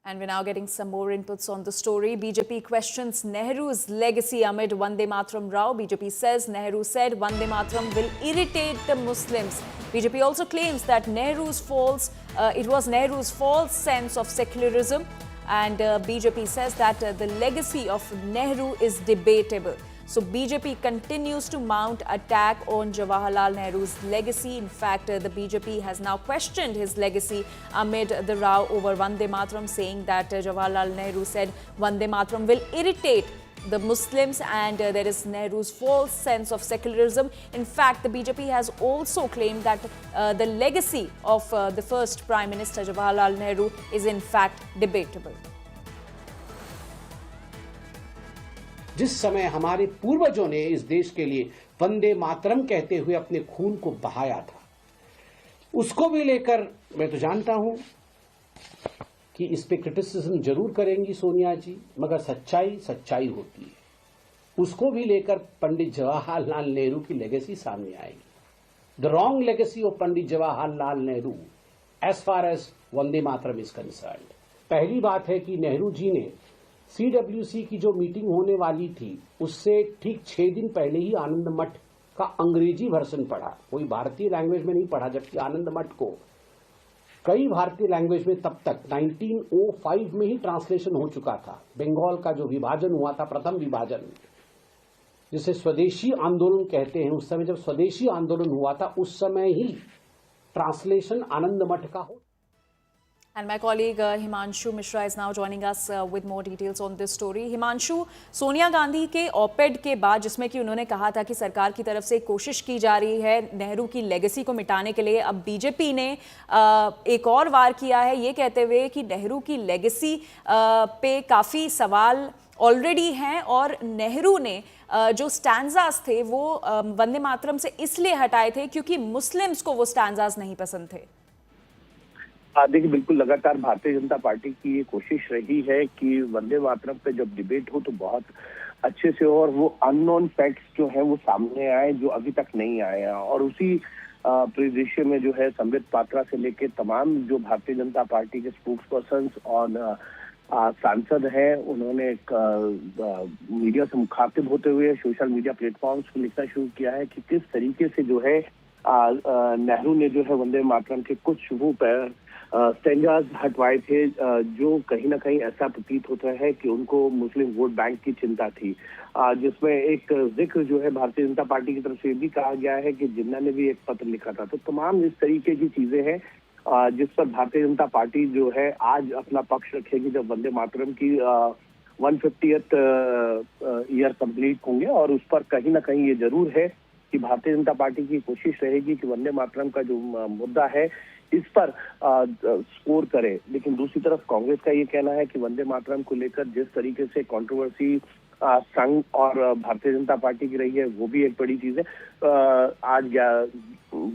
And we're now getting some more inputs on the story. BJP questions Nehru's legacy amid Vande Mataram row. BJP says Nehru said Vande Mataram will irritate the Muslims. BJP also claims that it was Nehru's false sense of secularism. And BJP says that the legacy of Nehru is debatable. So BJP continues to mount attack on Jawaharlal Nehru's legacy. In fact, the BJP has now questioned his legacy amid the row over Vande Mataram, saying that Jawaharlal Nehru said Vande Mataram will irritate the Muslims and there is Nehru's false sense of secularism. In fact, the BJP has also claimed that the legacy of the first Prime Minister Jawaharlal Nehru is in fact debatable. जिस समय हमारे पूर्वजों ने इस देश के लिए वंदे मातरम कहते हुए अपने खून को बहाया था, उसको भी लेकर मैं तो जानता हूं कि इस पे क्रिटिसिज्म जरूर करेंगी सोनिया जी, मगर सच्चाई सच्चाई होती है। उसको भी लेकर पंडित जवाहरलाल नेहरू की लेगेसी सामने आएगी। The wrong legacy of Pandit Jawaharlal Nehru as far as Vande Mataram is concerned. पहली बात है कि नेहरू जी ने CWC की जो मीटिंग होने वाली थी उससे ठीक 6 दिन पहले ही आनंद मठ का अंग्रेजी वर्जन पढ़ा, कोई भारतीय लैंग्वेज में नहीं पढ़ा, जबकि आनंद मठ को कई भारतीय लैंग्वेज में तब तक 1905 में ही ट्रांसलेशन हो चुका था। बंगाल का जो विभाजन हुआ था, प्रथम विभाजन, जिसे स्वदेशी आंदोलन कहते हैं, उस समय जब स्वदेशी आंदोलन हुआ था उस समय ही ट्रांसलेशन आनंद मठ का हो। And my colleague Himanshu Mishra is now joining us with more details on this story. Himanshu, Sonia Gandhi के ऑपेड के बाद जिसमें कि उन्होंने कहा था कि सरकार की तरफ से कोशिश की जा रही है नेहरू की लेगेसी को मिटाने के लिए, अब बीजेपी ने एक और वार किया है ये कहते हुए कि नेहरू की लेगेसी पे काफ़ी सवाल ऑलरेडी हैं और नेहरू ने जो स्टैंजास थे वो वंदे मातरम से इसलिए हटाए थे क्योंकि मुस्लिम्स को वो स्टैंजास नहीं पसंद थे। देखिए, बिल्कुल लगातार भारतीय जनता पार्टी की ये कोशिश रही है कि वंदे मातरम पे जब डिबेट हो तो बहुत अच्छे से हो और वो अननोन फैक्ट्स जो है वो सामने आए जो अभी तक नहीं आए हैं। और उसी परिदृश्य में जो है संबित पात्रा से लेके तमाम जो भारतीय जनता पार्टी के स्पोक्स पर्सन्स और सांसद हैं, उन्होंने मीडिया से मुखातिब होते हुए सोशल मीडिया प्लेटफॉर्म्स पर लिखना शुरू किया है कि किस तरीके से जो है नेहरू ने जो है वंदे मातरम के कुछ वो स्टैंजास हटवाए थे जो कहीं ना कहीं ऐसा प्रतीत होता है कि उनको मुस्लिम वोट बैंक की चिंता थी, जिसमें एक जिक्र जो है भारतीय जनता पार्टी की तरफ से भी कहा गया है कि जिन्ना ने भी एक पत्र लिखा था। तो तमाम इस तरीके की चीजें हैं जिस पर भारतीय जनता पार्टी जो है आज अपना पक्ष रखेगी जब वंदे मातरम की 150th ईयर कंप्लीट होंगे। और उस पर कहीं ना कहीं ये जरूर है कि भारतीय जनता पार्टी की कोशिश रहेगी कि वंदे मातरम का जो मुद्दा है इस पर स्कोर करे। लेकिन दूसरी तरफ कांग्रेस का ये कहना है कि वंदे मातरम को लेकर जिस तरीके से कंट्रोवर्सी संघ और भारतीय जनता पार्टी की रही है वो भी एक बड़ी चीज है। आज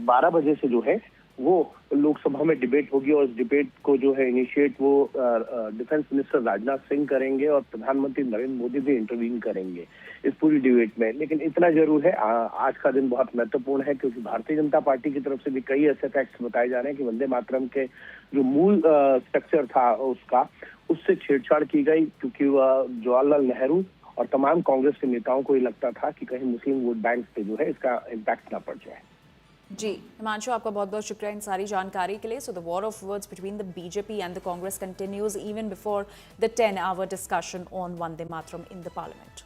12 बजे से जो है वो लोकसभा में डिबेट होगी और इस डिबेट को जो है इनिशिएट वो डिफेंस मिनिस्टर राजनाथ सिंह करेंगे और प्रधानमंत्री नरेंद्र मोदी भी इंटरवीन करेंगे इस पूरी डिबेट में। लेकिन इतना जरूर है आज का दिन बहुत महत्वपूर्ण है क्योंकि भारतीय जनता पार्टी की तरफ से भी कई ऐसे फैक्ट्स बताए जा रहे हैं कि वंदे मातरम के जो मूल स्ट्रक्चर था उससे छेड़छाड़ की गई क्योंकि जवाहरलाल नेहरू और तमाम कांग्रेस के नेताओं को ये लगता था कि कहीं मुस्लिम वोट बैंक पे जो है इसका इम्पैक्ट ना पड़ जाए। जी हिमांशु, आपका बहुत बहुत शुक्रिया इन सारी जानकारी के लिए। So the war of words between the BJP and the Congress continues even before the 10-hour discussion on Vande Mataram in the parliament.